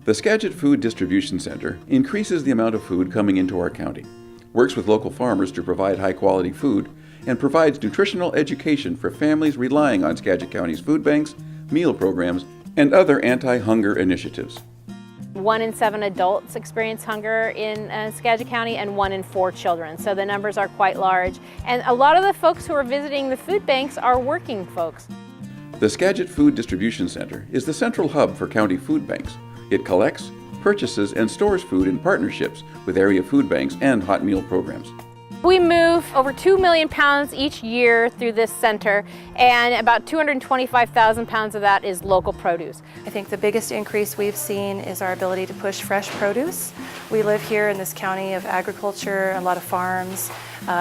The Skagit Food Distribution Center increases the amount of food coming into our county, works with local farmers to provide high-quality food, and provides nutritional education for families relying on Skagit County's food banks, meal programs, and other anti-hunger initiatives. 1 in 7 adults experience hunger in Skagit County and 1 in 4 children, so the numbers are quite large. And a lot of the folks who are visiting the food banks are working folks. The Skagit Food Distribution Center is the central hub for county food banks. It collects, purchases, and stores food in partnerships with area food banks and hot meal programs. We move over 2 million pounds each year through this center, and about 225,000 pounds of that is local produce. I think the biggest increase we've seen is our ability to push fresh produce. We live here in this county of agriculture, a lot of farms,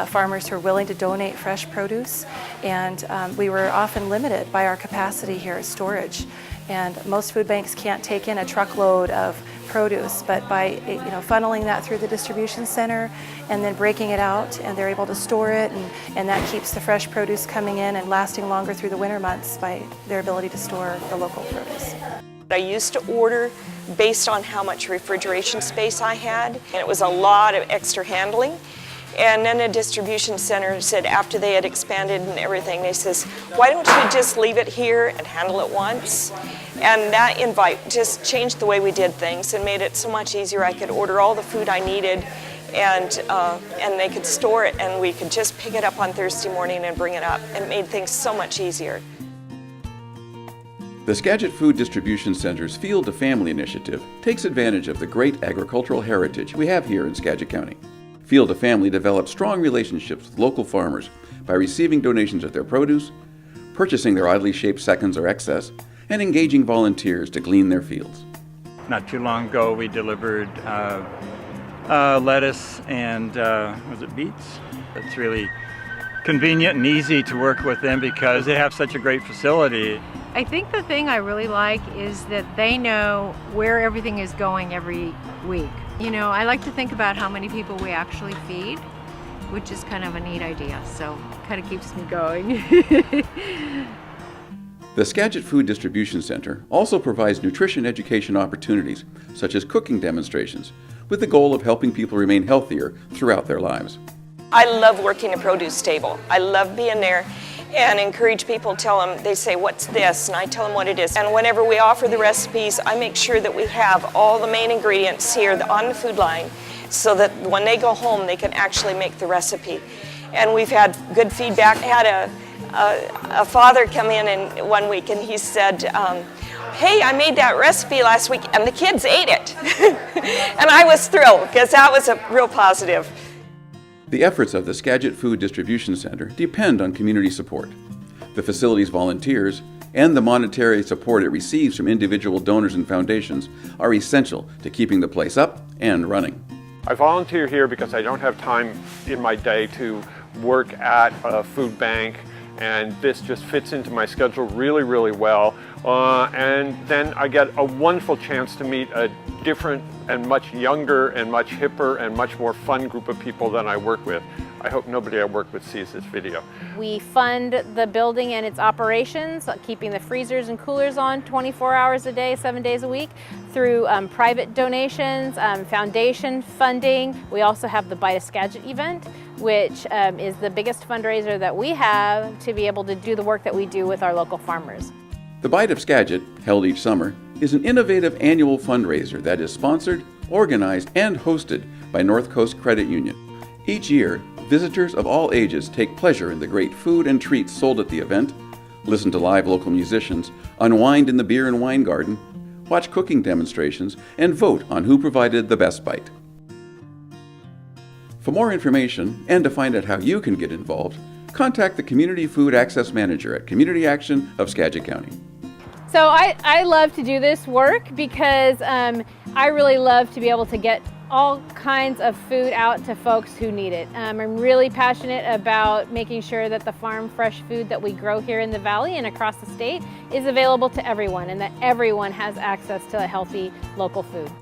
farmers who are willing to donate fresh produce, and we were often limited by our capacity here at storage. And most food banks can't take in a truckload of produce, but by funneling that through the distribution center and then breaking it out, and they're able to store it, and that keeps the fresh produce coming in and lasting longer through the winter months by their ability to store the local produce. I used to order based on how much refrigeration space I had, and it was a lot of extra handling. And then a distribution center said, after they had expanded and everything, they says, why don't you just leave it here and handle it once? And that invite just changed the way we did things and made it so much easier. I could order all the food I needed, and they could store it, and we could just pick it up on Thursday morning and bring it up. It made things so much easier. The Skagit Food Distribution Center's Field to Family initiative takes advantage of the great agricultural heritage we have here in Skagit County. Field to Family develops strong relationships with local farmers by receiving donations of their produce, purchasing their oddly shaped seconds or excess, and engaging volunteers to glean their fields. Not too long ago, we delivered lettuce and was it beets? It's really convenient and easy to work with them because they have such a great facility. I think the thing I really like is that they know where everything is going every week. You know, I like to think about how many people we actually feed, which is kind of a neat idea, so it kind of keeps me going. The Skagit Food Distribution Center also provides nutrition education opportunities, such as cooking demonstrations, with the goal of helping people remain healthier throughout their lives. I love working a produce table. I love being there and encourage people, tell them, they say, what's this? And I tell them what it is. And whenever we offer the recipes, I make sure that we have all the main ingredients here on the food line so that when they go home, they can actually make the recipe. And we've had good feedback. I had a father come in one week and he said, hey, I made that recipe last week and the kids ate it. And I was thrilled because that was a real positive. The efforts of the Skagit Food Distribution Center depend on community support. The facility's volunteers and the monetary support it receives from individual donors and foundations are essential to keeping the place up and running. I volunteer here because I don't have time in my day to work at a food bank, and this just fits into my schedule really, really well. And then I get a wonderful chance to meet a different and much younger and much hipper and much more fun group of people than I work with. I hope nobody I work with sees this video. We fund the building and its operations, keeping the freezers and coolers on 24 hours a day, 7 days a week, through private donations, foundation funding. We also have the Bite of Skagit event, which is the biggest fundraiser that we have to be able to do the work that we do with our local farmers. The Bite of Skagit, held each summer, is an innovative annual fundraiser that is sponsored, organized, and hosted by North Coast Credit Union. Each year, visitors of all ages take pleasure in the great food and treats sold at the event, listen to live local musicians, unwind in the beer and wine garden, watch cooking demonstrations, and vote on who provided the best bite. For more information and to find out how you can get involved, contact the Community Food Access Manager at Community Action of Skagit County. So I love to do this work because I really love to be able to get all kinds of food out to folks who need it. I'm really passionate about making sure that the farm fresh food that we grow here in the valley and across the state is available to everyone, and that everyone has access to healthy local food.